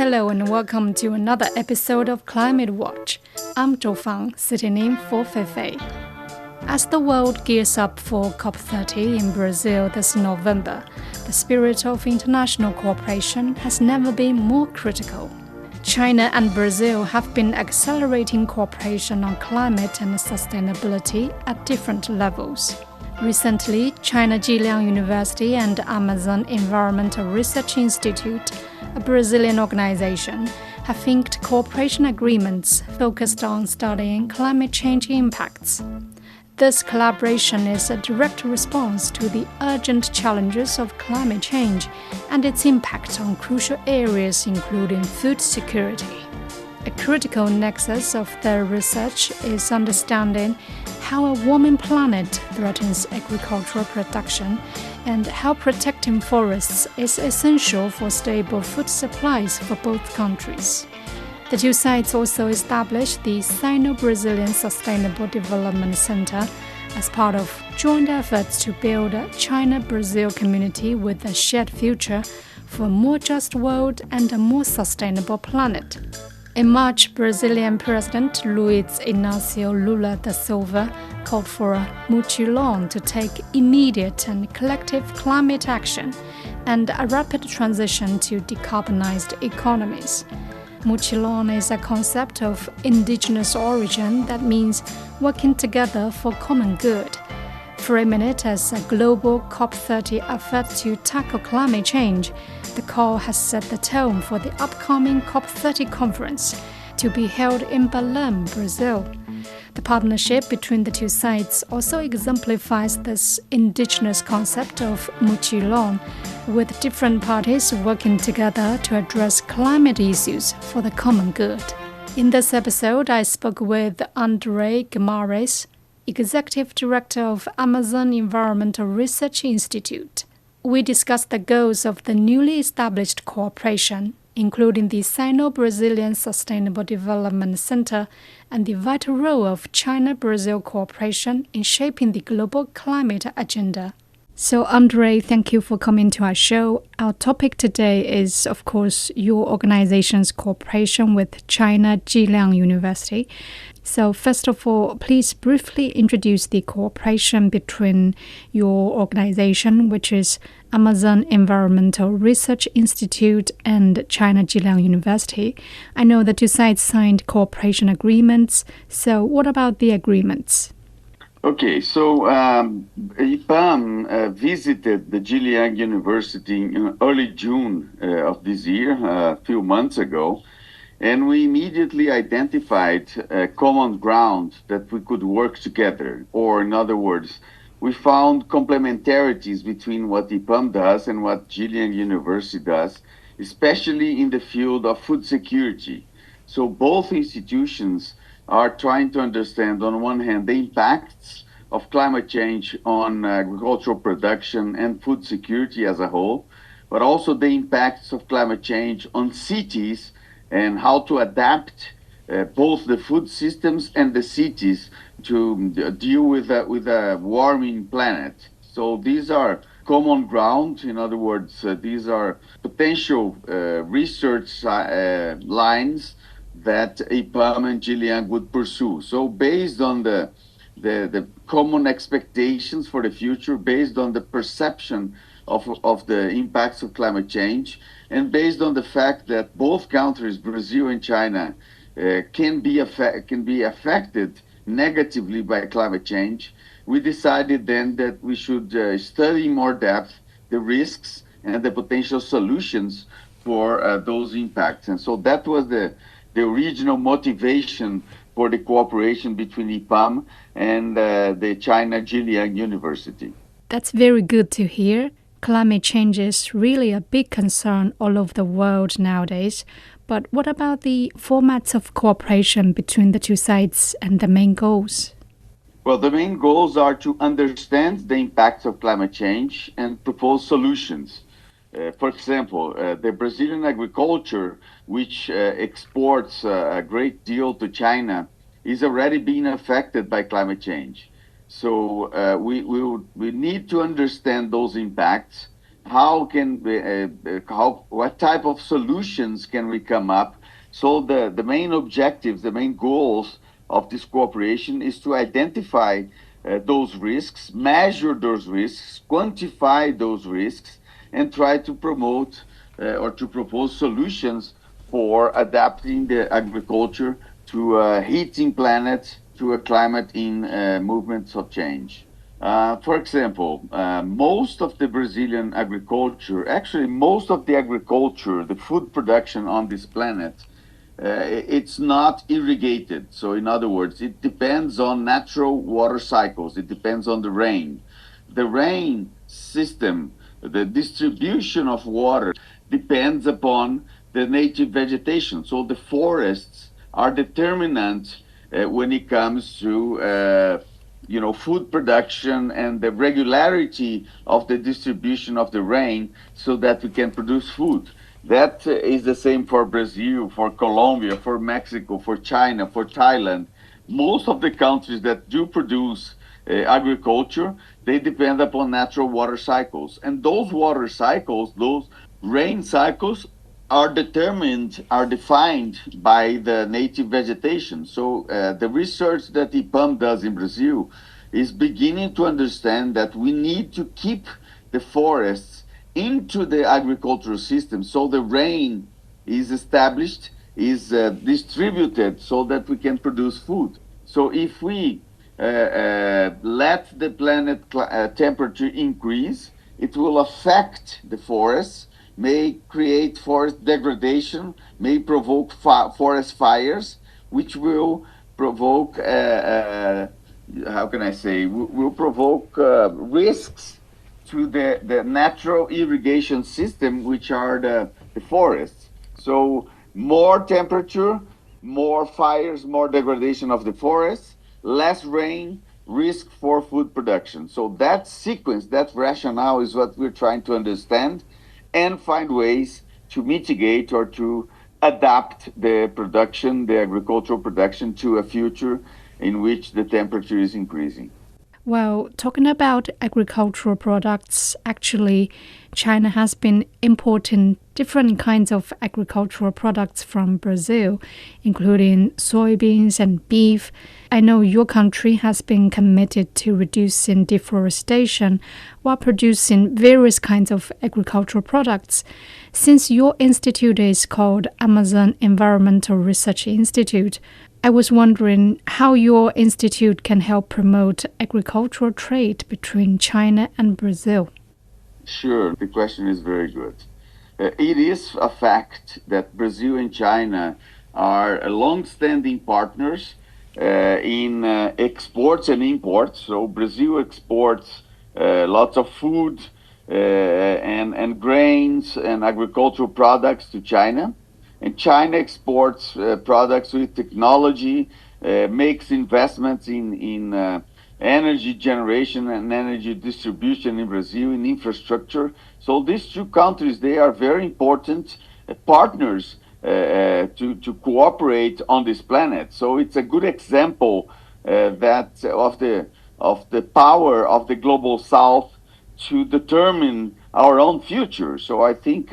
Hello and welcome to another episode of Climate Watch. I'm Zhou Fang, sitting in for Feifei. As the world gears up for COP30 in Brazil this November, the spirit of international cooperation has never been more critical. China and Brazil have been accelerating cooperation on climate and sustainability at different levels. Recently, China Zhejiang University and Amazon Environmental Research Institute, a Brazilian organization, have inked cooperation agreements focused on studying climate change impacts. This collaboration is a direct response to the urgent challenges of climate change and its impact on crucial areas including food security. A critical nexus of their research is understanding how a warming planet threatens agricultural production and how protecting forests is essential for stable food supplies for both countries. The two sides also established the Sino-Brazilian Sustainable Development Center as part of joint efforts to build a China-Brazil community with a shared future for a more just world and a more sustainable planet. In March, Brazilian President Luiz Inácio Lula da Silva called for a mutirão to take immediate and collective climate action and a rapid transition to decarbonized economies. Mutirão is a concept of indigenous origin that means working together for common good. Framing it as a global COP30 effort to tackle climate change, the call has set the tone for the upcoming COP30 conference to be held in Belém, Brazil. The partnership between the two sides also exemplifies this indigenous concept of mutirão, with different parties working together to address climate issues for the common good. In this episode, I spoke with André Guimarães, Executive Director of Amazon Environmental Research Institute. We discussed the goals of the newly established cooperation, including the Sino-Brazilian Sustainable Development Center and the vital role of China-Brazil cooperation in shaping the global climate agenda. So, André, thank you for coming to our show. Our topic today is, of course, your organization's cooperation with China Zhejiang University. So, first of all, please briefly introduce the cooperation between your organization, which is Amazon Environmental Research Institute and China Zhejiang University. I know the two sides signed cooperation agreements. So, what about the agreements? Okay, so IPAM visited the Zhejiang University in early June of this year, a few months ago, and we immediately identified a common ground that we could work together. Or in other words, we found complementarities between what IPAM does and what Zhejiang University does, especially in the field of food security. So both institutions are trying to understand, on one hand, the impacts of climate change on agricultural production and food security as a whole, but also the impacts of climate change on cities and how to adapt both the food systems and the cities to deal with a warming planet. So these are common ground. In other words, these are potential research lines that IPAM and Zhejiang would pursue. So based on the common expectations for the future, based on the perception of the impacts of climate change, and based on the fact that both countries, Brazil and China, can be affected negatively by climate change, we decided then that we should study in more depth the risks and the potential solutions for those impacts. And so that was the original motivation for the cooperation between IPAM and the China Zhejiang University. That's very good to hear. Climate change is really a big concern all over the world nowadays. But what about the formats of cooperation between the two sides and the main goals? Well, the main goals are to understand the impacts of climate change and propose solutions. For example, the Brazilian agriculture, which exports a great deal to China, is already being affected by climate change. So we need to understand those impacts how can we, how what type of solutions can we come up? So the main objectives, the main goals of this cooperation is to identify those risks, measure those risks, quantify those risks, and try to promote or to propose solutions for adapting the agriculture to a heating planet, to a climate in movements of change. For example, most of the Brazilian agriculture, actually most of the agriculture, the food production on this planet, it's not irrigated. So in other words, it depends on natural water cycles. It depends on the rain. The rain system, the distribution of water depends upon the native vegetation. So the forests are determinant when it comes to food production and the regularity of the distribution of the rain so that we can produce food. That is the same for Brazil, for Colombia, for Mexico, for China, for Thailand. Most of the countries that do produce agriculture, they depend upon natural water cycles. And those water cycles, those rain cycles, are defined by the native vegetation. So the research that IPAM does in Brazil is beginning to understand that we need to keep the forests into the agricultural system so the rain is established, is distributed so that we can produce food. So if we let the planet temperature increase, it will affect the forests, may create forest degradation, may provoke forest fires, which will provoke, how can I say, will provoke risks to the natural irrigation system, which are the forests. So more temperature, more fires, more degradation of the forests, less rain, risk for food production. So that sequence, that rationale is what we're trying to understand and find ways to mitigate or to adapt the production, the agricultural production, to a future in which the temperature is increasing. Well, talking about agricultural products, actually, China has been importing different kinds of agricultural products from Brazil, including soybeans and beef. I know your country has been committed to reducing deforestation while producing various kinds of agricultural products. Since your institute is called Amazon Environmental Research Institute, I was wondering how your institute can help promote agricultural trade between China and Brazil. Sure, the question is very good. It is a fact that Brazil and China are long-standing partners in exports and imports. So Brazil exports lots of food and grains and agricultural products to China. And China exports products with technology, makes investments in energy generation and energy distribution in Brazil, in infrastructure. So these two countries, they are very important partners to cooperate on this planet. So it's a good example that of the power of the global South to determine our own future. So I think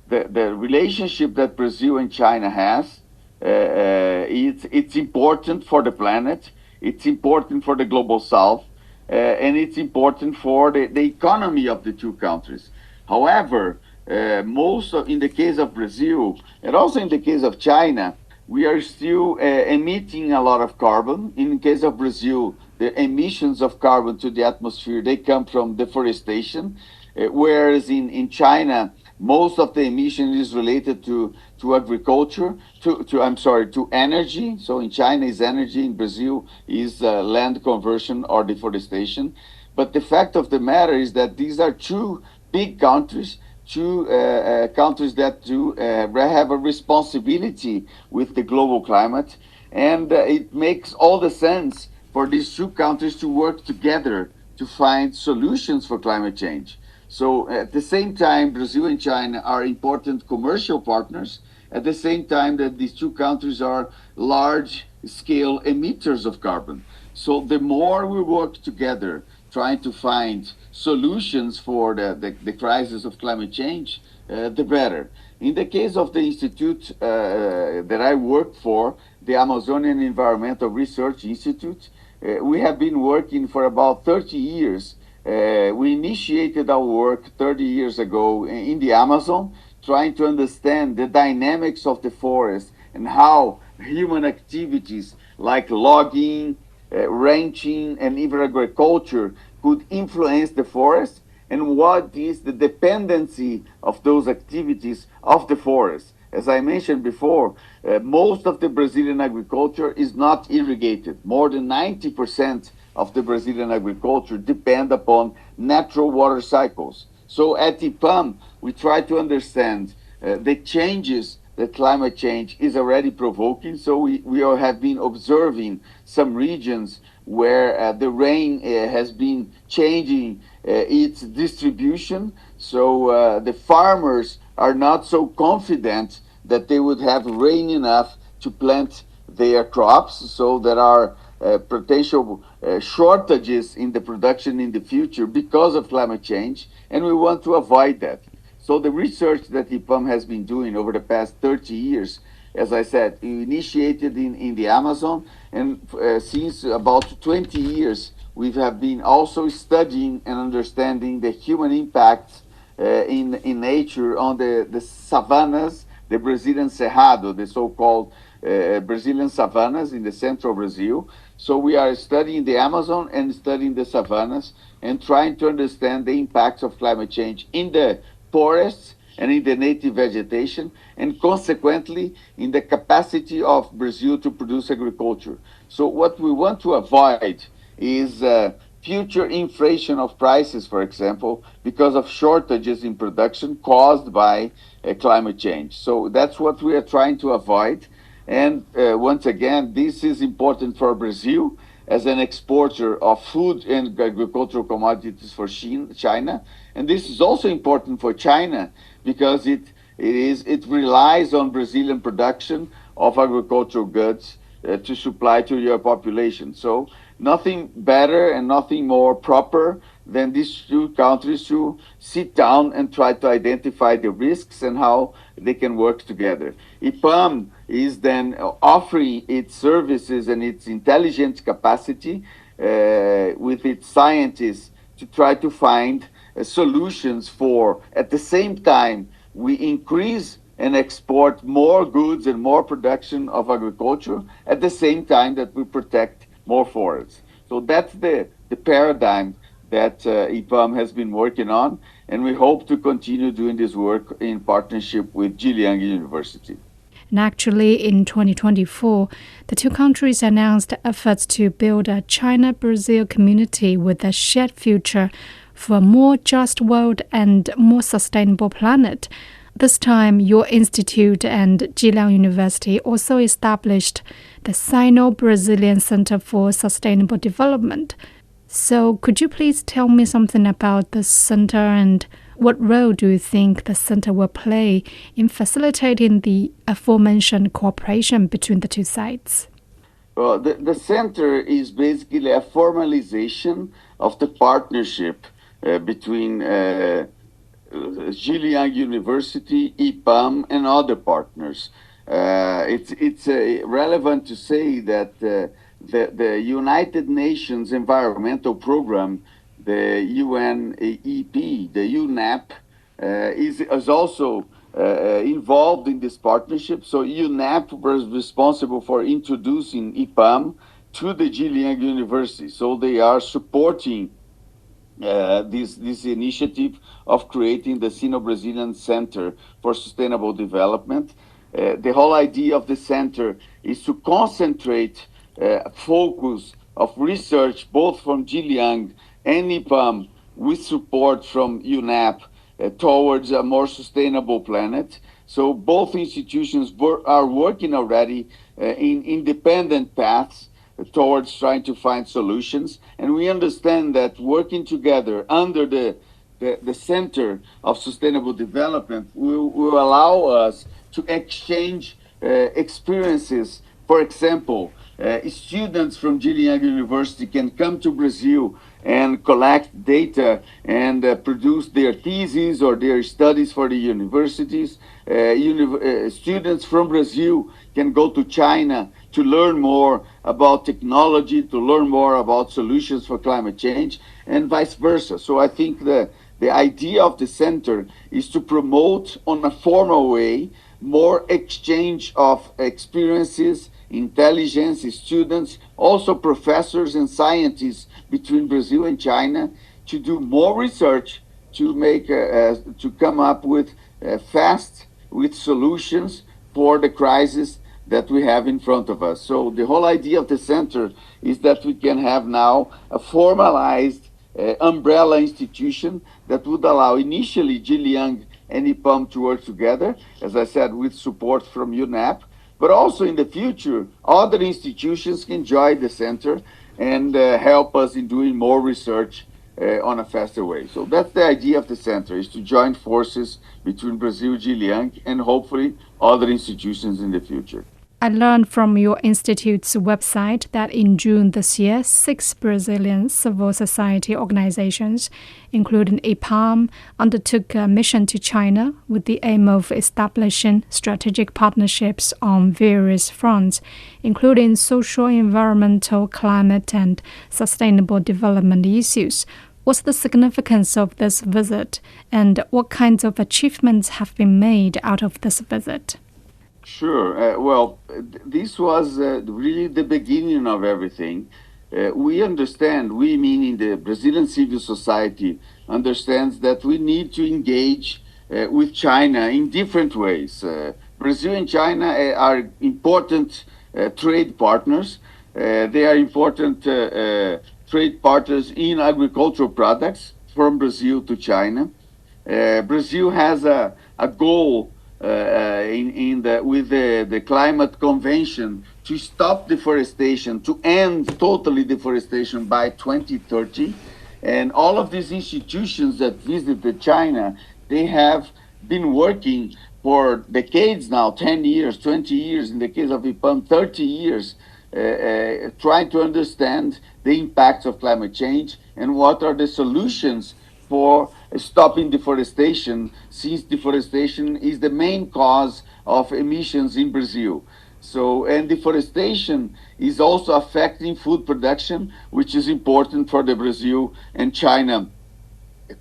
the relationship that Brazil and China has, it's important for the planet, it's important for the global South, and it's important for the economy of the two countries. However, in the case of Brazil, and also in the case of China, we are still emitting a lot of carbon. In the case of Brazil, the emissions of carbon to the atmosphere, they come from deforestation, whereas in China, most of the emission is related to agriculture, to energy. So in China is energy, in Brazil is land conversion or deforestation. But the fact of the matter is that these are two big countries, two countries that do have a responsibility with the global climate, and it makes all the sense for these two countries to work together to find solutions for climate change. So at the same time, Brazil and China are important commercial partners. At the same time that these two countries are large scale emitters of carbon. So the more we work together trying to find solutions for the crisis of climate change, the better. In the case of the institute that I work for, the Amazonian Environmental Research Institute, we have been working for about 30 years. We initiated our work 30 years ago in the Amazon, trying to understand the dynamics of the forest and how human activities like logging, ranching, and even agriculture could influence the forest, and what is the dependency of those activities of the forest. As I mentioned before, most of the Brazilian agriculture is not irrigated. More than 90% of the Brazilian agriculture depend upon natural water cycles. So at IPAM, we try to understand the changes that climate change is already provoking. So we have been observing some regions where the rain has been changing its distribution. So the farmers are not so confident that they would have rain enough to plant their crops. So there are potential shortages in the production in the future because of climate change, and we want to avoid that. So the research that IPAM has been doing over the past 30 years, as I said, initiated in the Amazon, and since about 20 years, we have been also studying and understanding the human impacts in nature on the savannas, the Brazilian Cerrado, the so-called Brazilian savannas in the central Brazil. So we are studying the Amazon and studying the savannas and trying to understand the impacts of climate change in the forests and in the native vegetation, and consequently in the capacity of Brazil to produce agriculture. So what we want to avoid is future inflation of prices, for example, because of shortages in production caused by climate change. So that's what we are trying to avoid. And once again, this is important for Brazil as an exporter of food and agricultural commodities for China. And this is also important for China because it relies on Brazilian production of agricultural goods to supply to your population. So nothing better and nothing more proper than these two countries to sit down and try to identify the risks and how they can work together. IPAM is then offering its services and its intelligence capacity with its scientists to try to find solutions for, at the same time, we increase and export more goods and more production of agriculture at the same time that we protect more forests. So that's the paradigm that IPAM has been working on, and we hope to continue doing this work in partnership with Zhejiang University. And actually, in 2024, the two countries announced efforts to build a China-Brazil community with a shared future for a more just world and more sustainable planet. This time, your institute and Zhejiang University also established the Sino-Brazilian Center for Sustainable Development. So could you please tell me something about the center and what role do you think the center will play in facilitating the aforementioned cooperation between the two sides? Well, the center is basically a formalization of the partnership between Zhejiang University, IPAM, and other partners. It's relevant to say that the United Nations Environmental Program, the UNEP, the UNEP, is also involved in this partnership. So UNEP was responsible for introducing IPAM to the Zhejiang University. So they are supporting this initiative of creating the Sino-Brazilian Center for Sustainable Development. The whole idea of the center is to concentrate focus of research both from Zhejiang and IPAM with support from UNEP towards a more sustainable planet. So both institutions are working already in independent paths towards trying to find solutions. And we understand that working together under the Center of Sustainable Development will allow us to exchange experiences. For example, students from Zhejiang University can come to Brazil and collect data and produce their theses or their studies for the universities. Students from Brazil can go to China to learn more about technology, to learn more about solutions for climate change, and vice versa. So I think the idea of the center is to promote on a formal way more exchange of experiences, intelligence, students, also professors and scientists between Brazil and China to do more research to come up with fast with solutions for the crisis that we have in front of us. So the whole idea of the center is that we can have now a formalized umbrella institution that would allow initially Jiliang and IPAM to work together, as I said, with support from UNEP, but also in the future, other institutions can join the center and help us in doing more research on a faster way. So that's the idea of the center, is to join forces between Brazil, Jiliang, and hopefully other institutions in the future. I learned from your institute's website that in June this year, 6 Brazilian civil society organizations, including IPAM, undertook a mission to China with the aim of establishing strategic partnerships on various fronts, including social, environmental, climate, and sustainable development issues. What's the significance of this visit, and what kinds of achievements have been made out of this visit? Sure. This was really the beginning of everything. We understand, we meaning the Brazilian civil society, understands that we need to engage with China in different ways. Brazil and China are important trade partners. They are important trade partners in agricultural products from Brazil to China. Brazil has a goal with the climate convention to stop deforestation, to end totally deforestation by 2030. And all of these institutions that visited China, they have been working for decades now, 10 years, 20 years, in the case of IPAM, 30 years, trying to understand the impacts of climate change and what are the solutions for stopping deforestation, since deforestation is the main cause of emissions in Brazil. So, and deforestation is also affecting food production, which is important for the Brazil and China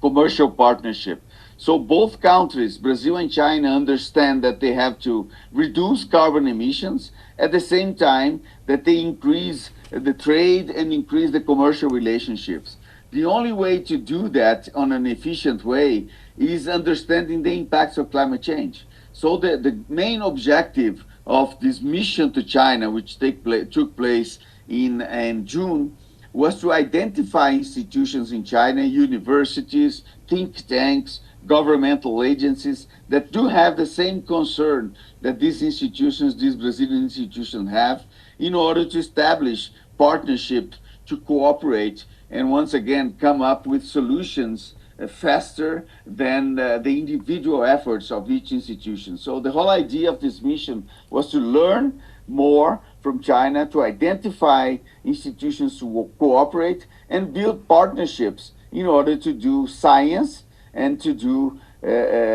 commercial partnership. So both countries, Brazil and China, understand that they have to reduce carbon emissions at the same time that they increase the trade and increase the commercial relationships. The only way to do that on an efficient way is understanding the impacts of climate change. So the main objective of this mission to China, which took place in June, was to identify institutions in China, universities, think tanks, governmental agencies that do have the same concern that these institutions, these Brazilian institutions have, in order to establish partnerships to cooperate and once again come up with solutions faster than the individual efforts of each institution. So the whole idea of this mission was to learn more from China, to identify institutions to cooperate and build partnerships in order to do science and to do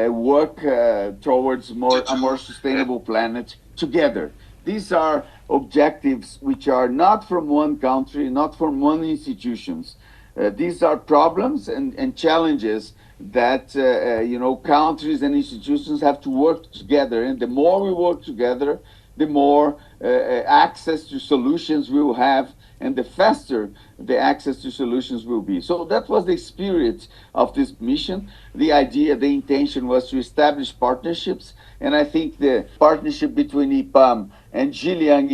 work towards a more sustainable planet together. These are objectives which are not from one country, not from one institutions. These are problems and challenges that countries and institutions have to work together. And the more we work together, the more access to solutions we will have, and the faster the access to solutions will be. So that was the spirit of this mission. The idea, the intention was to establish partnerships, and I think the partnership between IPAM and Jiliang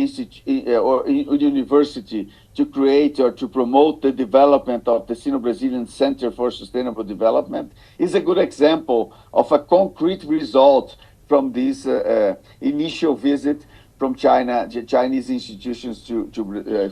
University to create or to promote the development of the Sino-Brazilian Center for Sustainable Development is a good example of a concrete result from this initial visit from China, Chinese institutions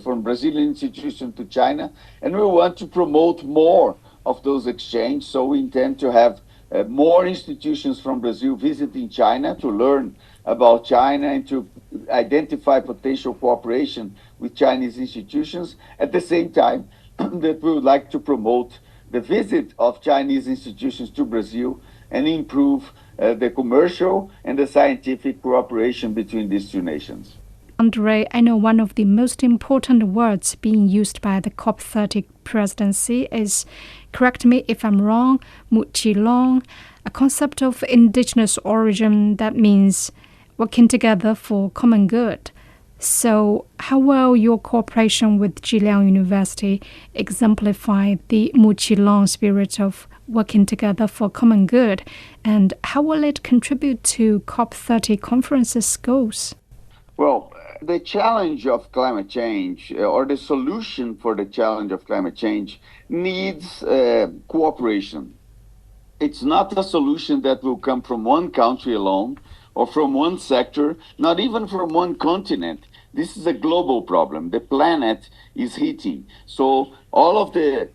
from Brazilian institutions to China, and we want to promote more of those exchanges. So we intend to have more institutions from Brazil visiting China to learn about China and to identify potential cooperation with Chinese institutions. At the same time, that we would like to promote the visit of Chinese institutions to Brazil and improve the commercial and the scientific cooperation between these two nations. Andre, I know one of the most important words being used by the COP30 presidency is, correct me if I'm wrong, Muchilong, a concept of indigenous origin that means working together for common good. So, how will your cooperation with Zhejiang University exemplify the Muqilong spirit of working together for common good, and how will it contribute to COP30 conference's goals? Well, the challenge of climate change, or the solution for the challenge of climate change, needs cooperation. It's not a solution that will come from one country alone or from one sector, not even from one continent. This is a global problem. The planet is heating. So all of the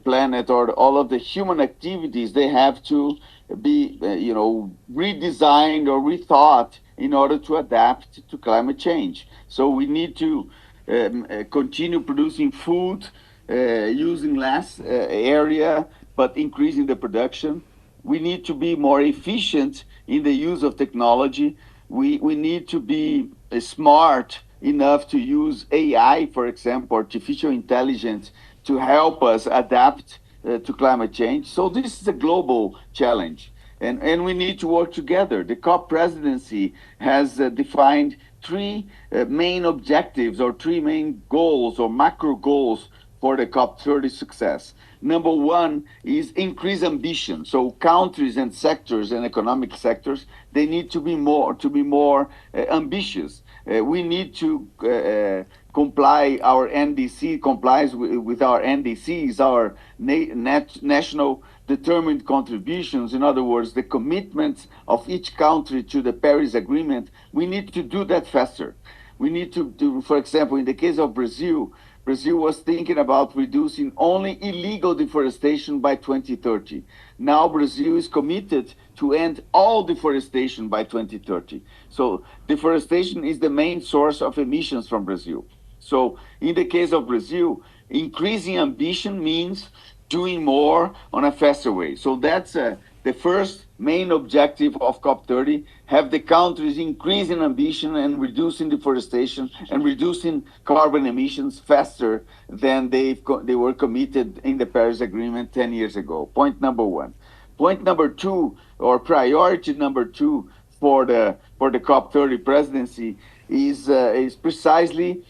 planet or all of the human activities, they have to be, redesigned or rethought in order to adapt to climate change. So we need to continue producing food, using less area, but increasing the production. We need to be more efficient in the use of technology. We need to be smart enough to use AI, for example, artificial intelligence, to help us adapt to climate change. So this is a global challenge. And we need to work together. The COP presidency has defined three main objectives or three main goals or macro goals for the COP30 success. Number one is increase ambition. So countries and sectors and economic sectors, they need to be more ambitious. We need to comply. Our NDC complies with our NDCs, our national determined contributions. In other words, the commitments of each country to the Paris Agreement. We need to do that faster. We need to do, for example, in the case of Brazil, Brazil was thinking about reducing only illegal deforestation by 2030. Now Brazil is committed to end all deforestation by 2030. So deforestation is the main source of emissions from Brazil. So in the case of Brazil, increasing ambition means doing more on a faster way. So that's the first main objective of COP30, have the countries increasing ambition and reducing deforestation and reducing carbon emissions faster than they were committed in the Paris Agreement 10 years ago. Point number one. Point number two, or priority number two for the COP30 presidency is precisely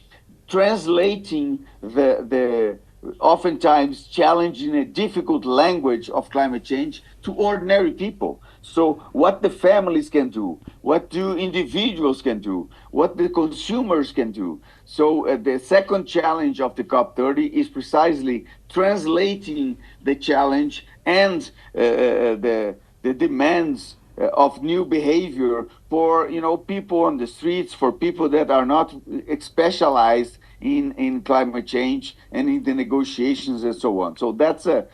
translating the oftentimes challenging a difficult language of climate change to ordinary people. So what the families can do, what do individuals can do, what the consumers can do. So the second challenge of the COP30 is precisely translating the challenge and the demands of new behavior for people on the streets, for people that are not specialized in climate change and in the negotiations and so on. So that's the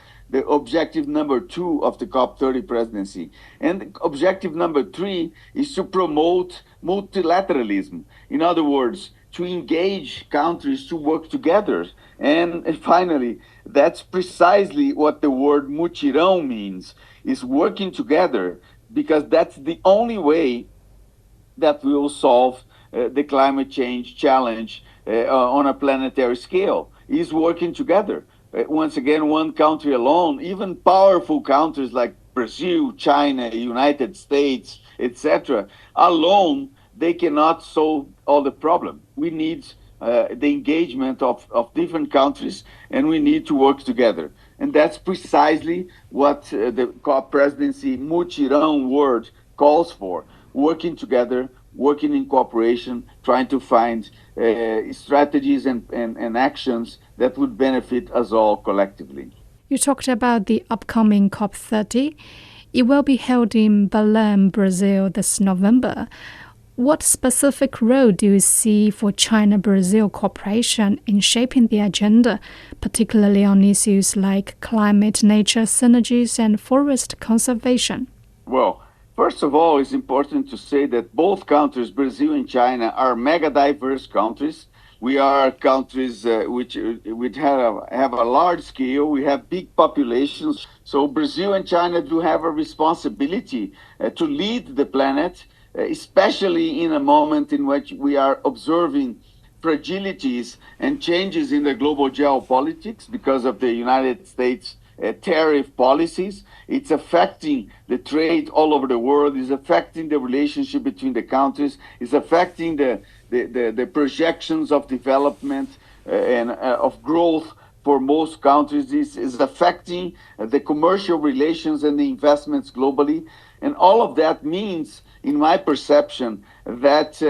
objective number two of the COP30 presidency. And objective number three is to promote multilateralism. In other words, to engage countries to work together. And finally, that's precisely what the word mutirão means, is working together, because that's the only way that we will solve the climate change challenge on a planetary scale, is working together. Once again, one country alone, even powerful countries like Brazil, China, United States, etc., alone, they cannot solve all the problem. We need the engagement of different countries, and we need to work together. And that's precisely what the COP presidency mutirão word calls for, working together, working in cooperation, trying to find strategies and actions that would benefit us all collectively. You talked about the upcoming COP30. It will be held in Belém, Brazil this November. What specific role do you see for China-Brazil cooperation in shaping the agenda, particularly on issues like climate, nature synergies, and forest conservation? Well, first of all, it's important to say that both countries, Brazil and China, are mega diverse countries We are countries which have a large scale. We have big populations. So Brazil and China do have a responsibility to lead the planet, especially in a moment in which we are observing fragilities and changes in the global geopolitics because of the United States tariff policies. It's affecting the trade all over the world. It's affecting the relationship between the countries. It's affecting the projections of development and of growth for most countries. This is affecting the commercial relations and the investments globally. And all of that means, in my perception, that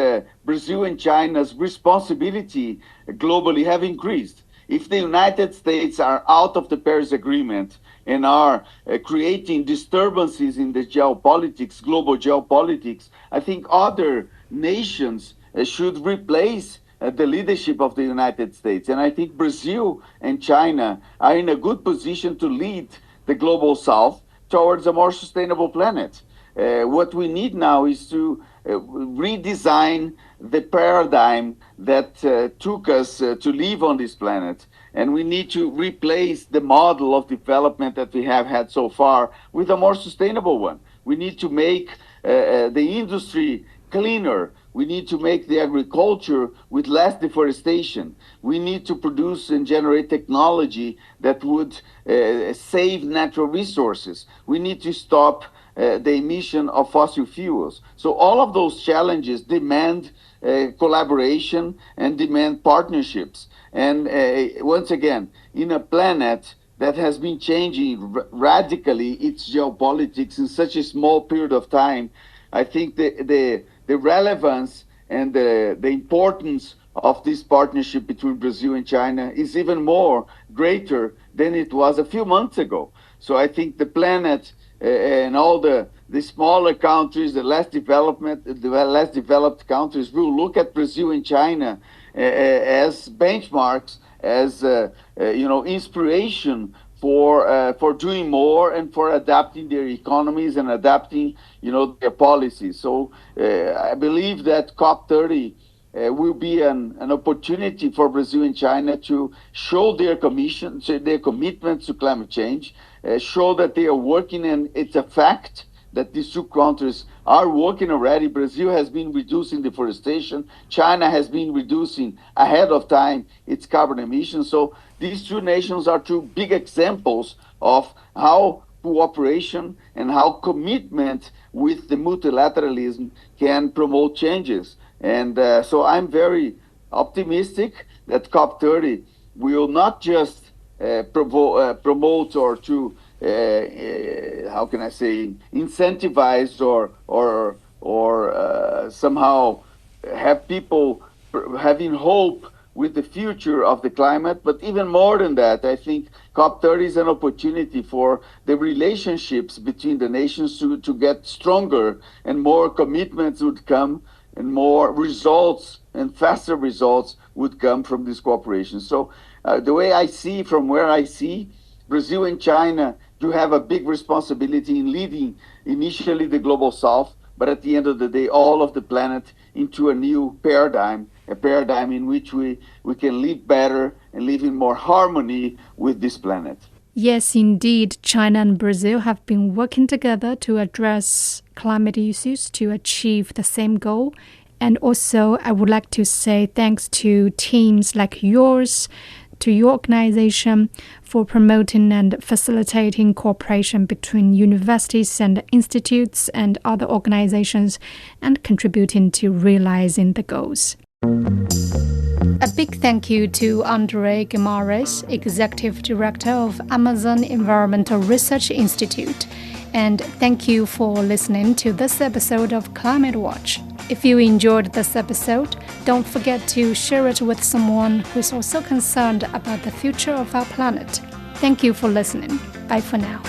Brazil and China's responsibility globally have increased. If the United States are out of the Paris Agreement and are creating disturbances in the geopolitics, global geopolitics, I think other nations should replace the leadership of the United States. And I think Brazil and China are in a good position to lead the global South towards a more sustainable planet. What we need now is to redesign the paradigm that took us to live on this planet. And we need to replace the model of development that we have had so far with a more sustainable one. We need to make the industry cleaner. We need to make the agriculture with less deforestation. We need to produce and generate technology that would save natural resources. We need to stop the emission of fossil fuels. So all of those challenges demand collaboration and demand partnerships. And once again, in a planet that has been changing radically its geopolitics in such a small period of time, I think the relevance and the importance of this partnership between Brazil and China is even more greater than it was a few months ago. So I think the planet and all the smaller countries, the less developed countries will look at Brazil and China as benchmarks, as inspiration for doing more and for adapting their economies and adapting their policies. So I believe that COP30 will be an opportunity for Brazil and China to show their commitment to climate change, show that they are working, and it's a fact that these two countries are working already. Brazil has been reducing deforestation. China has been reducing ahead of time its carbon emissions. So these two nations are two big examples of how cooperation and how commitment with the multilateralism can promote changes. And so I'm very optimistic that COP30 will not just promote or to how can I say, incentivize or somehow have people having hope with the future of the climate. But even more than that, I think COP30 is an opportunity for the relationships between the nations to get stronger, and more commitments would come, and more results and faster results would come from this cooperation. So the way I see, from where I see, Brazil and China do have a big responsibility in leading initially the global South, but at the end of the day, all of the planet into a new paradigm, a paradigm in which we can live better and live in more harmony with this planet. Yes, indeed, China and Brazil have been working together to address climate issues to achieve the same goal. And also, I would like to say thanks to teams like yours, to your organization, for promoting and facilitating cooperation between universities and institutes and other organizations, and contributing to realizing the goals. A big thank you to Andre Guimaraes, Executive Director of Amazon Environmental Research Institute. And thank you for listening to this episode of Climate Watch. If you enjoyed this episode, don't forget to share it with someone who is also concerned about the future of our planet. Thank you for listening. Bye for now.